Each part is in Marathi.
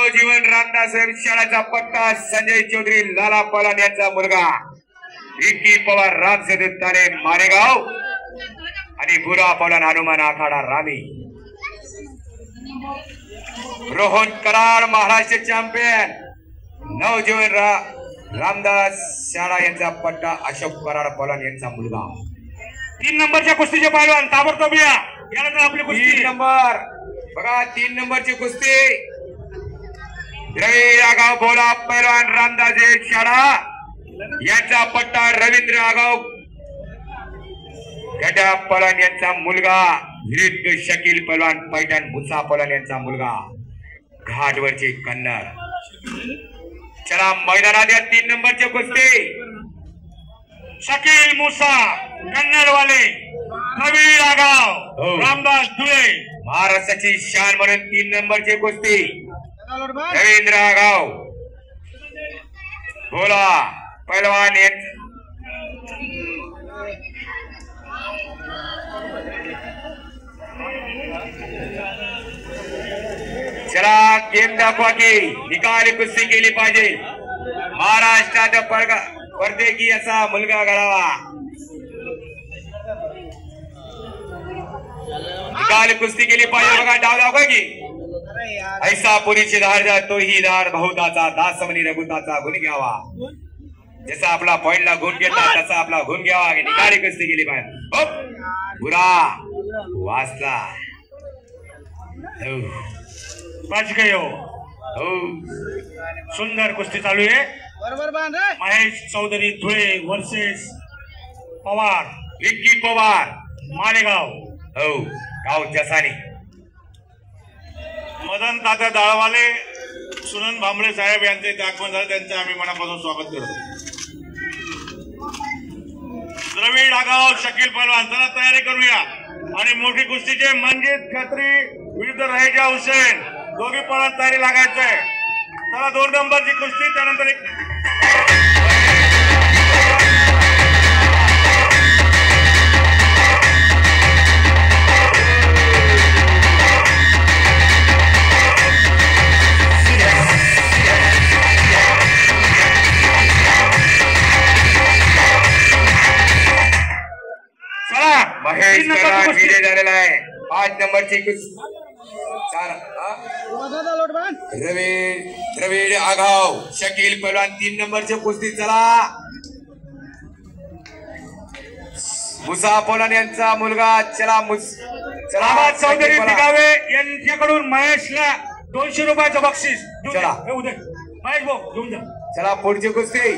नवजीवन रामदास शाळेचा पट्टा संजय चौधरी लाला पलान यांचा मुलगा विक्की पवार रामसेताने मारेगाव आणि बुरा पलान हनुमान आखाडा रामी रोहन कराड महाराष्ट्र चॅम्पियन नवजीवन रामदास शाळा यांचा पट्टा अशोक कराड पलान यांचा मुलगा 3 नंबरच्या कुस्तीचे पैलवान ताबडतोब या यानंतर आपली कुस्ती 3 नंबर बघा 3 नंबरची कुस्ती द्रविड आगाव बोला पैलवान रामदास शाळा यांचा पट्टा रवींद्र आगाव गटा पलान यांचा मुलगा विरुद्ध शकील पैलवान पैठण मुसा पलान यांचा मुलगा घाटवरचे कन्नड चला मैदानात या 3 नंबरची कुस्ती शकील मुसा कन्नड वाले द्रविड आगाव रामदास धुळे महाराष्ट्राची शान म्हणून 3 नंबरची कुस्ती रवींद्र आगाव बोला पैलवान चला गेम दाखवा की निकाली कुस्ती केली पाहिजे महाराष्ट्रात परदेगी असा मुलगा घडावा निकाली कुस्ती केली पाहिजे बघा डाव दाखवा की ऐसा पुरीची धार जा तो ही धार बहुताचा दासमनी रघुताचा गुण घ्यावा जसा आपला पॉइंटला गुण घेतला तसा आपला गुण घ्यावा निकाली कुस्ती केली पाहिजे बुरा वाचला सुंदर कुस्ती चालू आहे महेश चौधरी धुळे वर्सेस पवार विक्की पवार मालेगाव हो गाव जसानी मदन तात्या दाळवाले सुनंद भांबळे साहेब यांचे आगमन झाले त्यांचे आम्ही मनापासून स्वागत करतो द्रविड आगाव शकील पैलवान चला तयारी करूया आणि मोठी कुस्तीचे मंजित खत्री विरुद्ध रहेजा हुसेन दोघी पळत तयारी लागायचंय चला 2 नंबरची कुस्ती त्यानंतर एक महेश झालेला आहे 5 नंबरची द्रविड आगाव शकील पैलवान 3 नंबरची कुस्ती चला मुसा पलान यांचा मुलगा चला चला चौधरी पिकावे यांच्याकडून महेशला 200 रुपयाचं बक्षीस चला महेश भाऊ घेऊन जा चला पुढची कुस्ती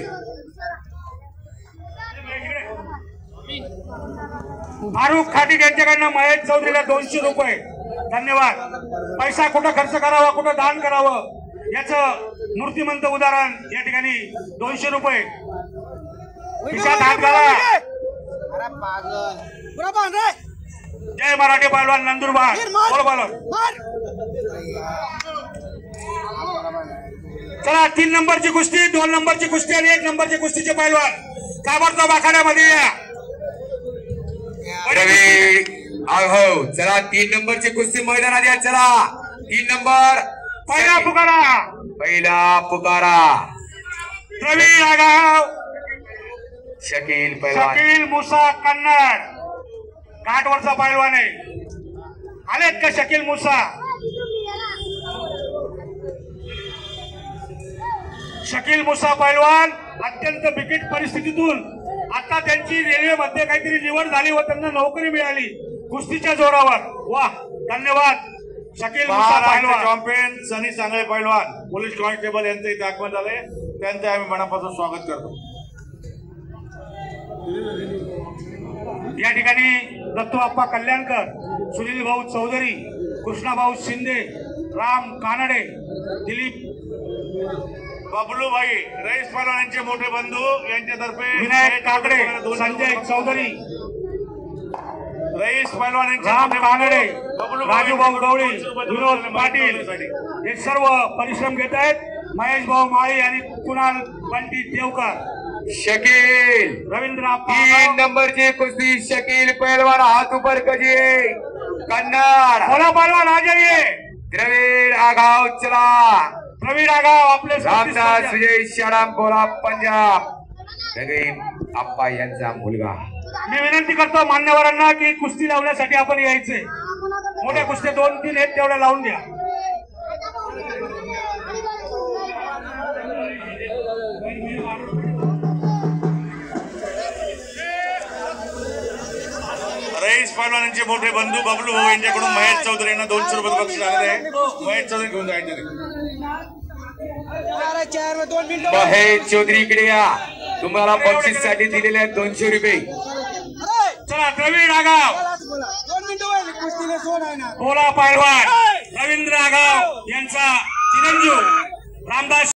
फारुख खाटी यांच्याकडनं महेश चौधरीला 200 रुपये धन्यवाद पैसा कुठं खर्च करावा कुठं दान करावं याचं मूर्तिमंत उदाहरण या ठिकाणी 200 रुपये खिशात हात घाला जय मराठी पैलवान नंदुरबार बोल बोल चला 3 नंबरची कुस्ती 2 नंबरची कुस्ती आणि 1 नंबरची कुस्तीचे पैलवान ताबडतोब आखाड्यामध्ये या द्रविड आगाव चला 3 नंबरची कुस्ती मैदानात या चला 3 नंबर पहिला पुकारा द्रविड आगाव शकील पैलवान शकील मुसा कन्नड घाटवरचा पैलवान आहे आलेत का शकील मुसा शकील मुसा पैलवान अत्यंत बिकट परिस्थितीतून आता त्यांची रेल्वेमध्ये काहीतरी निवड झाली व त्यांना नोकरी मिळाली कुस्तीच्या जोरावर वाह धन्यवाद शकील मुसा पैलवान चॅम्पियन सनी सांगळे पैलवान पोलीस कॉन्स्टेबल यांचे इथे आगमन झाले त्यांचे आम्ही मनापासून स्वागत करतो या ठिकाणी दत्तूबाप्पा कल्याणकर सुनील भाऊ चौधरी कृष्णाभाऊ शिंदे राम कानडे दिलीप बबलू भाई रईस पैलवान यांचे मोठे बंधू यांच्यातर्फे विनायक काकडे संजय चौधरी रईस पैलवान राम कानडे राजू भाऊ गवळी विनोद पाटील हे सर्व परिश्रम घेत आहेत महेश भाऊ माळी आणि कुणाल बंटी देवकर शकील रवींद्र 3 नंबरची कुस्ती शकील पैलवान हाथ ऊपर करिए कन्नड़ बोला पैलवान आ जाइए द्रविड आगाव चला प्रवीण आगाव आपले रामदास विजय शाळाम बोला पंजाब दगेम आप्पा यांचा मुलगा. मी विनंती करतो मान्यवरांना की कुस्ती लावण्यासाठी आपण यायचे. मोठ्या कुस्त्या 2-3 आहेत तेवढ्या लावून द्या. रईस पहलवानांचे मोठे बंधू बबलू भाऊ यांच्याकडून महेश चौधरी यांना 200 रुपये बक्षीस आलेले आहे. महेश चौधरी घेऊन जायचे. महेश चौधरी इकडे या. तुम्हाला बक्षीस साठी दिलेले आहेत 200 रुपये. चला द्रविड आगाव बोला पहलवान रवींद्र आगाव यांचा चिरंजीव रामदास